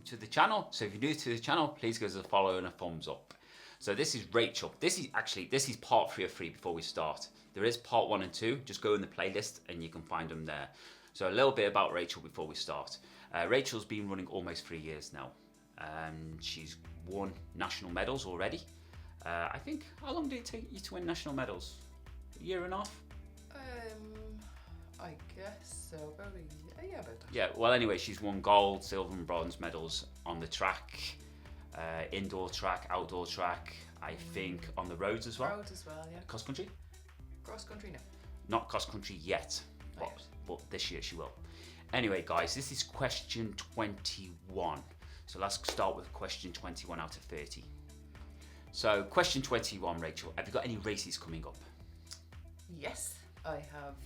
to the channel. So if you're new to the channel, please give us a follow and a thumbs up. So this is Rachel. This is part 3 of 3 before we start. There is part 1 and 2. Just go in the playlist and you can find them there. So a little bit about Rachel before we start. Rachel's been running almost 3 years now. She's won national medals already. I think, how long did it take you to win national medals? A year and a half? I guess so. About that. Yeah, well anyway, she's won gold, silver and bronze medals on the track, indoor track, outdoor track, I think on the roads as well. Roads as well, yeah. Cross country? Cross country, no. Not cross country yet, but this year she will. Anyway guys, this is question 21. So let's start with question 21 out of 30. So question 21, Rachel, have you got any races coming up? Yes, I have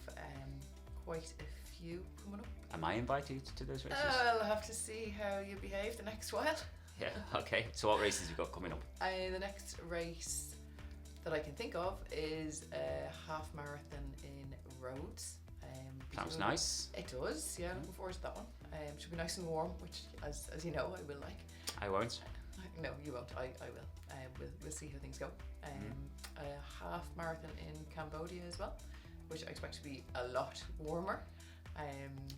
quite a few coming up. Am I invited to those races? I'll have to see how you behave the next while. Yeah, okay. So what races have you got coming up? The next race that I can think of is a half marathon in Rhodes. Sounds nice. It does, yeah. Looking forward to that one. It should be nice and warm, which, as you know, I will like. I won't. No, you won't. I will. We'll see how things go. A half marathon in Cambodia as well, which I expect to be a lot warmer.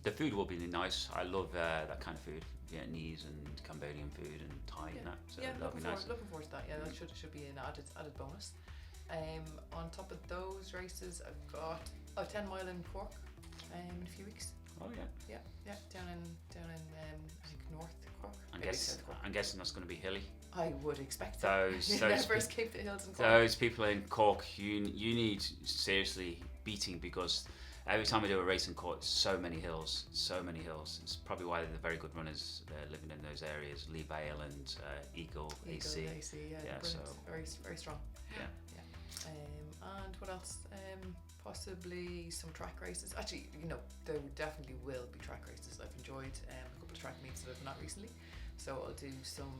The food will be nice. I love that kind of food, Vietnamese and Cambodian food and Thai and that. So that'll be nice. Looking forward to that. Yeah, that should be an added bonus. On top of those races, I've got a 10 mile in Cork in a few weeks. Oh yeah. Yeah. Down in I think North Cork. I'm guessing that's going to be hilly. I would expect those you never escape the hills in Cork. Those people in Cork, you need seriously beating, because every time we do a race in Cork, so many hills. It's probably why they're very good runners living in those areas. Lee Vale and Eagle AC. Yeah, so very very strong. Yeah. And what else? Possibly some track races. Actually, there definitely will be track races. I've enjoyed a couple of track meets that I've been at recently, so I'll do some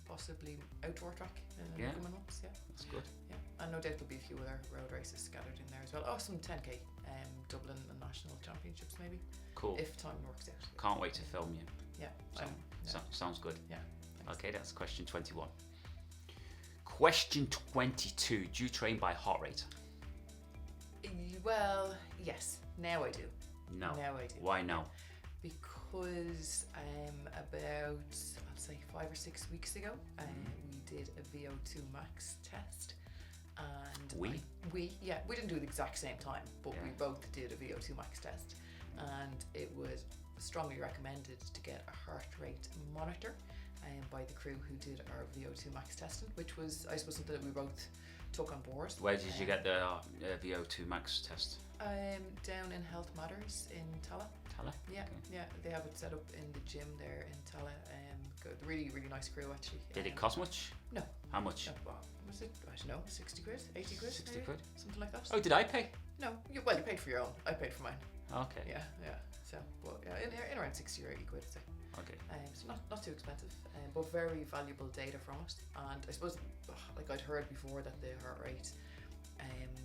possibly outdoor track in the coming months. Yeah, that's good. Yeah, and no doubt there'll be a few other road races scattered in there as well. Oh, some 10k, Dublin and national championships maybe. Cool. If time works out. Can't wait to film you. Yeah. Sounds good. Yeah. Thanks. Okay, that's question 21. Question 22. Do you train by heart rate? Well, yes. Now I do. No. Now I do. Why no? Because about, I'll say 5 or 6 weeks ago, we did a VO2 max test. And we didn't do it at the exact same time, but we both did a VO2 max test. And it was strongly recommended to get a heart rate monitor by the crew who did our VO2 max testing, which was, I suppose, something that we both took on board. Where did you get the VO2 max test? Down in Health Matters in Tala. Yeah, okay. Yeah, they have it set up in the gym there in Tala. Good, really, really nice crew actually. Did it cost much? No. How much? No, well, was it? I don't know, 60 quid, 80 quid, 60 maybe? quid, something like that. Oh, did I pay? No, you paid for your own. I paid for mine. Okay. Yeah. So, well, in around 60 or 80 quid, I'd say. Okay. So not too expensive, but very valuable data from it. And I suppose, like I'd heard before, that the heart rate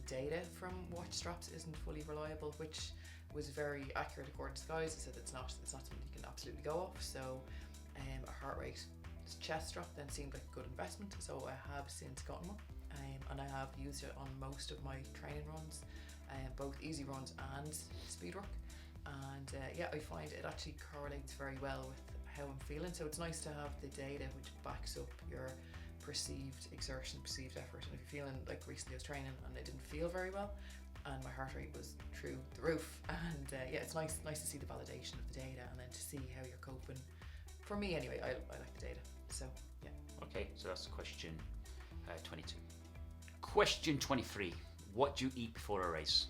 data from watch straps isn't fully reliable, which was very accurate according to the guys. They said it's not something you can absolutely go off. So a heart rate chest strap then seemed like a good investment. So I have since gotten one, and I have used it on most of my training runs, both easy runs and speed work. And I find it actually correlates very well with how I'm feeling. So it's nice to have the data which backs up your perceived exertion, perceived effort. And if you're feeling like recently I was training and I didn't feel very well, and my heart rate was through the roof, and it's nice to see the validation of the data and then to see how you're coping. For me anyway, I like the data. So yeah. Okay, so that's question 22. Question 23. What do you eat before a race?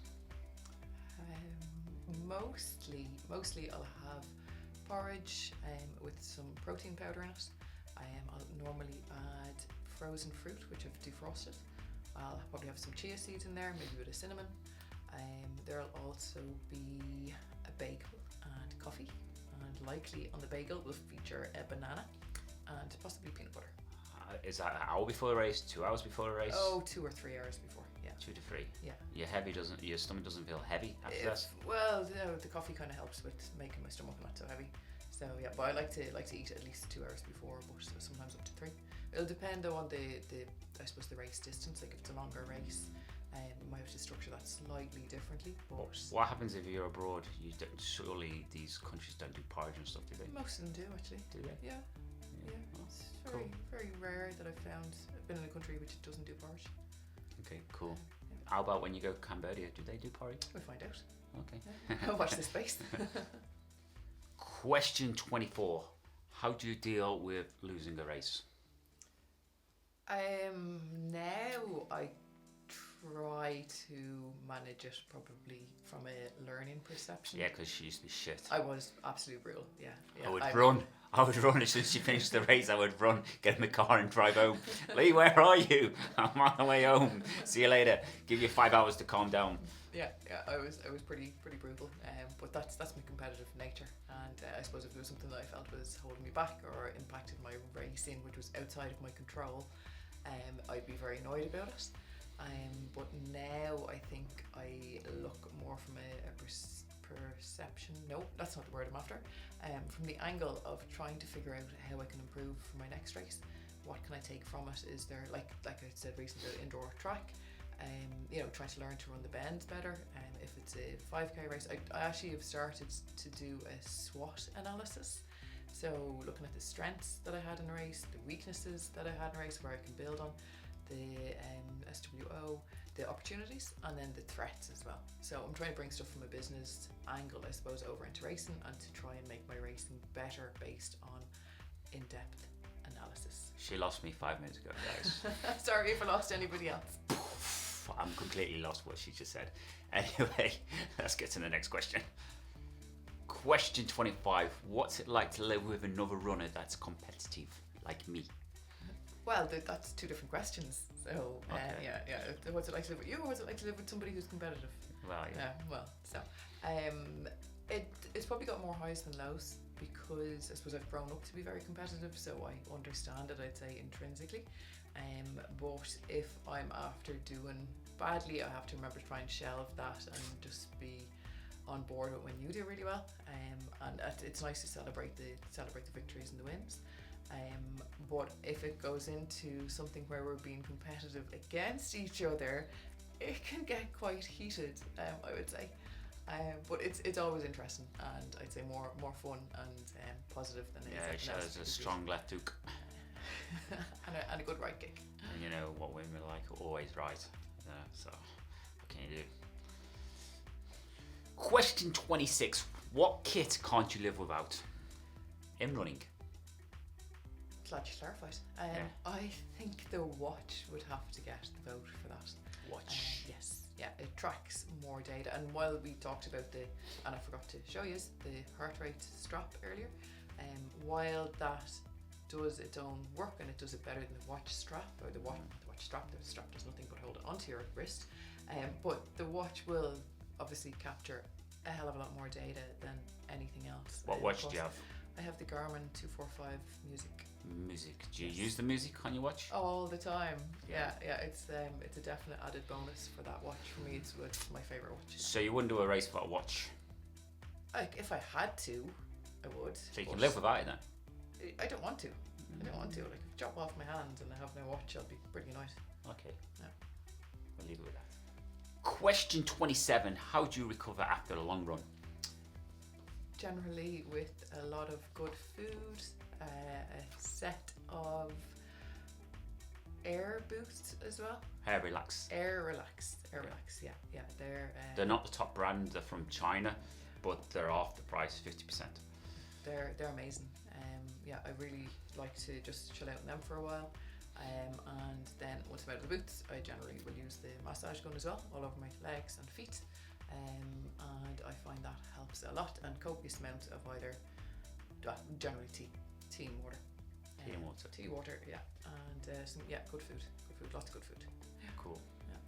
Mostly I'll have porridge with some protein powder in it. I'll normally add frozen fruit, which I've defrosted. I'll probably have some chia seeds in there, maybe a bit of cinnamon. There'll also be a bagel and coffee, and likely on the bagel will feature a banana and possibly peanut butter. Is that an hour before a race, 2 hours before a race? Oh, 2 or 3 hours before, yeah. 2 to 3? Yeah. Your stomach doesn't feel heavy after that? Well, the coffee kind of helps with making my stomach not so heavy. So yeah, but I like to eat at least 2 hours before, but sometimes up to 3. It'll depend though on the I suppose the race distance. Like if it's a longer race, you might have to structure that slightly differently. But What happens if you're abroad? Surely these countries don't do porridge and stuff, do they? most of them do actually. Do they? Yeah. Oh, It's cool. very rare that I've found. I've been in a country which doesn't do porridge. Okay, cool. How about when you go to Cambodia? Do they do porridge? We'll find out. Okay. Yeah. Watch this space. Question 24. How do you deal with losing a race? Now I try to manage it probably from a learning perception. Yeah, because she used to be shit. I was absolutely brutal. Yeah. I would run as soon as she finished the race. I would run, get in the car and drive home. Lee, where are you? I'm on the way home. See you later. Give you 5 hours to calm down. Yeah. I was pretty brutal. But that's my competitive nature, and I suppose if there was something that I felt was holding me back or impacted my racing, which was outside of my control, I'd be very annoyed about it. But now I think I look more from a perception. No, that's not the word I'm after. From the angle of trying to figure out how I can improve for my next race. What can I take from it? Is there like I said recently, the indoor track? Trying to learn to run the bends better. If it's a 5k race, I actually have started to do a SWOT analysis. So looking at the strengths that I had in a race, the weaknesses that I had in a race where I can build on, the SWO, the opportunities, and then the threats as well. So I'm trying to bring stuff from a business angle, I suppose, over into racing, and to try and make my racing better based on in-depth analysis. She lost me 5 minutes ago, guys. Sorry if I lost anybody else. I'm completely lost what she just said. Anyway, let's get to the next question. Question 25. What's it like to live with another runner that's competitive, like me? Well, that's 2 different questions. So, Okay. yeah. What's it like to live with you, or what's it like to live with somebody who's competitive? Well, yeah. It's probably got more highs than lows, because I suppose I've grown up to be very competitive, so I understand it, I'd say, intrinsically. But if I'm after doing badly, I have to remember to try and shelve that and just be on board with when you do really well. And it's nice to celebrate the victories and the wins. But if it goes into something where we're being competitive against each other, it can get quite heated, I would say. But it's always interesting, and I'd say more fun and positive than Yeah, anything she else. has a strong left hook. and a good right kick. And you know what women are like, always right. So, what can you do? Question 26. What kit can't you live without? In running. Glad you clarified. I think the watch would have to get the vote for that. Watch. Yes. Yeah, it tracks more data. And while we talked about and I forgot to show you, the heart rate strap earlier, while that does its own work and it does it better than the watch strap, or the watch strap. The strap does nothing but hold it onto your wrist. But the watch will obviously capture a hell of a lot more data than anything else. What watch do you have? I have the Garmin 245 Music. Music. Do you use the music on your watch? All the time. Yeah. It's a definite added bonus for that watch. For me, it's my favorite watch. So you wouldn't do a race without a watch? Like if I had to, I would. So you can live without it then? I don't want to. Like if you chop off my hand and I have no watch, I'll be pretty annoyed. Okay. Yeah. We'll leave it with that. Question 27. How do you recover after a long run? Generally with a lot of good food, a set of air boosts as well. Hair relax. Air relax, yeah. They're not the top brand. They're from China, but they're off the price, 50%. They're amazing. I really like to just chill out in them for a while. And then once I'm out of the boots, I generally will use the massage gun as well, all over my legs and feet. And I find that helps a lot. And copious amount of either, generally tea and water. Tea, water, yeah. And some good food, lots of good food. Yeah. Cool. Yeah.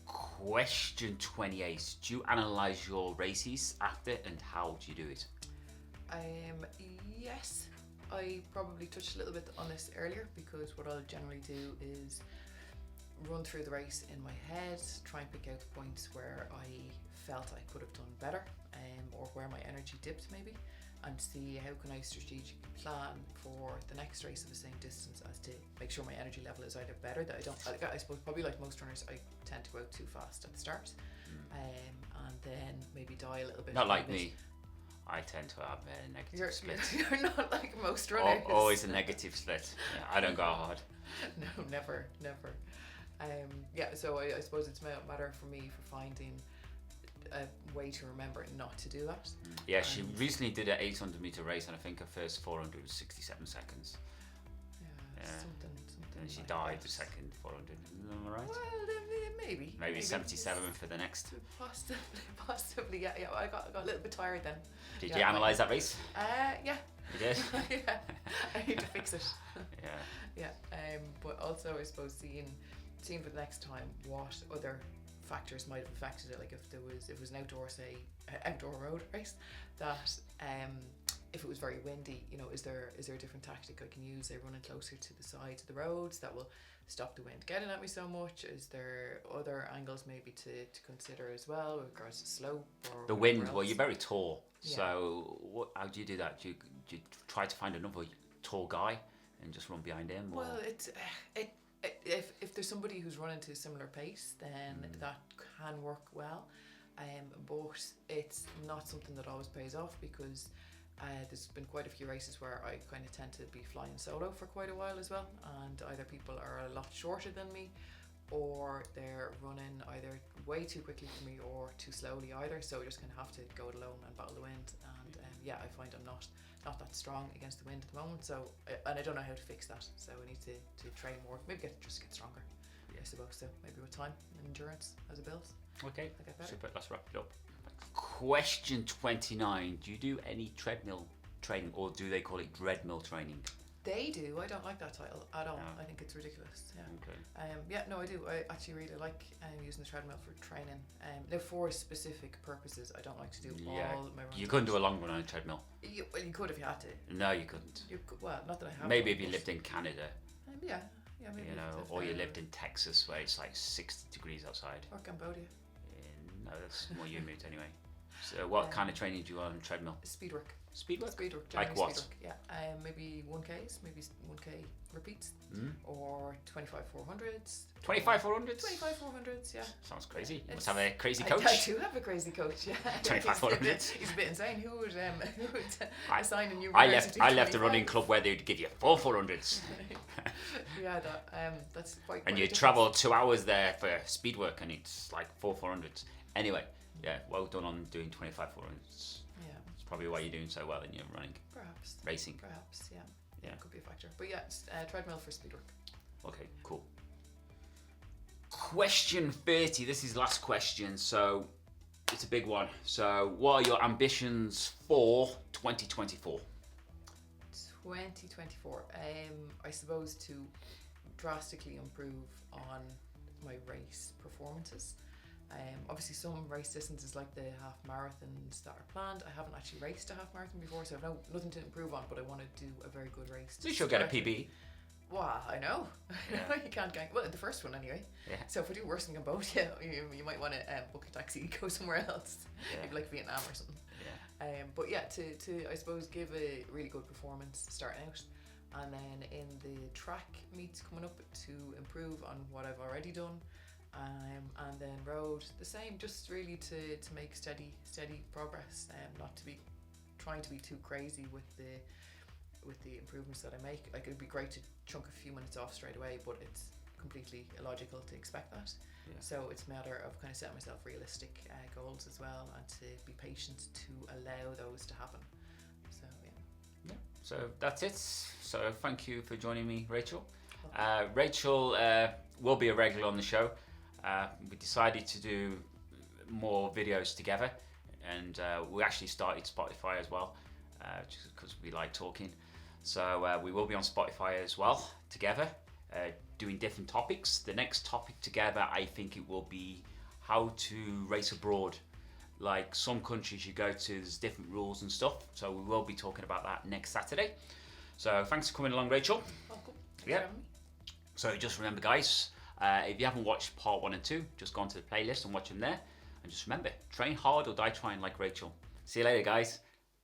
Question 28. Do you analyse your races after, and how do you do it? Yes, I probably touched a little bit on this earlier, because what I'll generally do is run through the race in my head, try and pick out the points where I felt I could have done better, or where my energy dipped maybe, and see how can I strategically plan for the next race of the same distance, as to make sure my energy level is either better, that I don't, I suppose probably like most runners, I tend to go out too fast at the start, and then maybe die a little bit. Not like me. I tend to have a negative split. You're not like most runners. Always a negative split. Yeah, I don't go hard. No, never. Yeah, so I suppose it's a matter for me for finding a way to remember not to do that. Yeah, she recently did an 800 meter race, and I think her first 400 was 67 seconds. Yeah. Something. And she like died that. the second 400. Am I right? Well, maybe. Maybe 77 for the next. Possibly. Yeah. I got a little bit tired then. Did you analyse that race? Yeah. You did? Yeah. I need to fix it. Yeah. Yeah. But also, I suppose seeing for the next time what other factors might have affected it. Like if it was an outdoor road race, that if it was very windy, is there a different tactic I can use? Say running closer to the sides of the roads that will stop the wind getting at me so much. Is there other angles maybe to consider as well with regards to slope or the wind? else? Well, you're very tall, Yeah. so how do you do that? Do you try to find another tall guy and just run behind him? Or? Well, if there's somebody who's running to a similar pace, then that can work well, but it's not something that always pays off, because there's been quite a few races where I kind of tend to be flying solo for quite a while as well, and either people are a lot shorter than me, or they're running either way too quickly for me or too slowly either, so I just kind of have to go it alone and battle the wind. And yeah, I find I'm not that strong against the wind at the moment, so and I don't know how to fix that, so I need to train more, maybe get stronger. I suppose so. Maybe with time and endurance as it builds. Okay, I get better. super. Let's wrap it up. Question 29. Do you do any treadmill training, or do they call it treadmill training? They do. I don't like that title at all. No. I think it's ridiculous. Yeah. Okay. Yeah, no, I do. I actually really like using the treadmill for training. Now, for specific purposes, I don't like to do all my runs. You couldn't do a long run on a treadmill. Well, you could if you had to. No, you couldn't. Well, not that I have. Maybe if you lived in Canada. Yeah, maybe. Or you lived in Texas, where it's like 60 degrees outside. Or Cambodia. No, that's more humid anyway. So what kind of training do you want on a treadmill? Speed work. Speed work? Like what? Speed work, yeah. Maybe 1Ks, maybe 1K repeats, or 25 400s. 25 400s? 25 400s, yeah. Sounds crazy. You must have a crazy coach. I do have a crazy coach, yeah. 25 400s. He's a bit insane. Who would assign a new I left the running club where they'd give you 4 400s. Yeah, that's quite. And you different. travel 2 hours there for speed work, and it's like 4 400s. Anyway, yeah, well done on doing 25 400s. Yeah. It's probably why you're doing so well in your running. Perhaps. Racing. Perhaps, yeah. Yeah. Could be a factor. But yeah, treadmill for speed work. Okay, cool. Question 30. This is the last question, so it's a big one. So, what are your ambitions for 2024? 2024. I suppose to drastically improve on my race performances. Obviously some race distances like the half marathons that are planned, I haven't actually raced a half marathon before, so I've nothing to improve on, but I want to do a very good race. You should get a PB. Well, I know. Yeah. You can't get, well, the first one anyway. Yeah. So if I do worse in Cambodia, you might want to book a taxi, go somewhere else, Yeah. maybe like Vietnam or something. Yeah. But yeah, to I suppose give a really good performance starting out, and then in the track meets coming up to improve on what I've already done, and then road the same, just really to make steady progress, not to be trying to be too crazy with the improvements that I make. Like, it'd be great to chunk a few minutes off straight away, but it's completely illogical to expect that. Yeah. So it's a matter of kind of setting myself realistic goals as well, and to be patient to allow those to happen. So yeah. So that's it. So thank you for joining me, Rachel. Rachel will be a regular on the show. We decided to do more videos together, and we actually started Spotify as well, just because we like talking. So we will be on Spotify as well together, doing different topics. The next topic together, I think it will be how to race abroad. Like some countries you go to, there's different rules and stuff. So we will be talking about that next Saturday. So thanks for coming along, Rachel. Oh, cool. Yeah. So just remember, guys, if you haven't watched part 1 and 2, just go onto the playlist and watch them there. And just remember, train hard or die trying, like Rachel. See you later, guys.